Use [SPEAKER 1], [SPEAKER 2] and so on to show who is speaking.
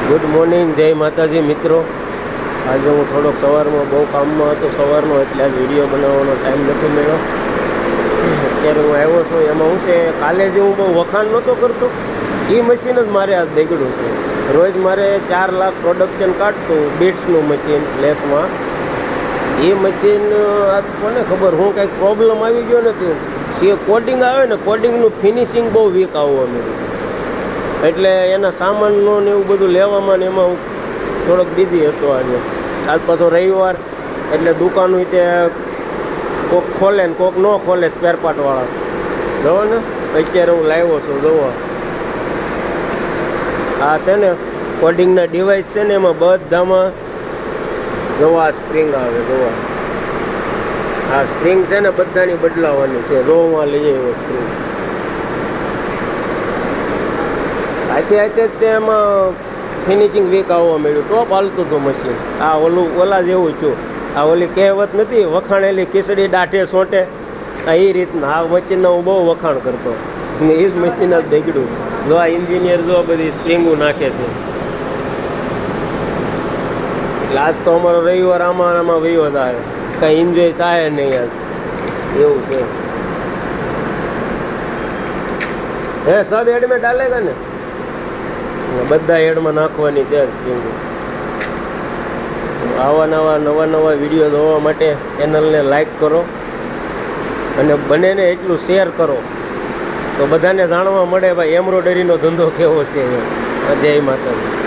[SPEAKER 1] Good morning, જય માતાજી મિત્રો. આજે હું થોડોક સવારમાં બહુ કામમાં હતો સવારનો, એટલે આજ વિડીયો બનાવવાનો ટાઈમ નથી મળ્યો. અત્યારે હું આવ્યો છું. એમાં હું છે, કાલે જે હું બહુ વખાણ નહોતો કરતો, એ મશીન જ મારે આજ બગડ્યું છે. રોજ મારે 4 લાખ પ્રોડક્શન કાઢતું બીટ્સનું મશીન લેસમાં. એ મશીન આજ કોને ખબર હું કંઈક પ્રોબ્લેમ આવી ગયો નથી. જે કોડિંગ આવે ને, કોડિંગનું ફિનિશિંગ બહુ વીક આવવા મળ્યું. એટલે એના સામાનનો ને એવું બધું લેવામાં ને એમાં હું થોડોક બીઝી હતો આજે. આજ પાછો રવિવાર, એટલે દુકાનો તે કોક ખોલે ને કોક ન ખોલે સ્પેર પાર્ટવાળા. જોવો ને, અત્યારે હું લાવ્યો છું. જોવો, આ છે ને કોડિંગના ડિવાઇસ છે ને, એમાં બધામાં જોવા સ્પ્રિંગ આવે. જોવા આ સ્પ્રિંગ છે ને બધાની બદલાવાની છે. રોમાં લઈ આવ્યો સ્પ્રિંગ. આથી તેમાં ફિનિશિંગ વીક આવવા મળ્યું. ટોપ હાલતું હતું મશીન. આ ઓલા જેવું છું. આ ઓલી કહેવત નથી, વખાણેલી ખીચડી દાઢે સોંટે, આ એ રીતના આ મશીનના હું બહુ વખાણ કરતો. ને એ જ મશીન જ બગડ્યું. જો આ એન્જિનિયર જો બધી સ્પ્રિંગો નાખે છે. એટલે આજ તો અમારો રવિવાર આમાં વયો થાય, કાંઈ એન્જોય થાય નહીં આજ. એવું છે. હે સબ એડ મેં ડાલેગા ને, બધા એડમાં નાખવાની છે. આવા નવા વિડીયો જોવા માટે ચેનલને લાઈક કરો અને બનેને એટલું શેર કરો, તો બધાને જાણવા મળે ભાઈ એમ્બ્રોઇડરીનો ધંધો કેવો છે. જય માતાજી.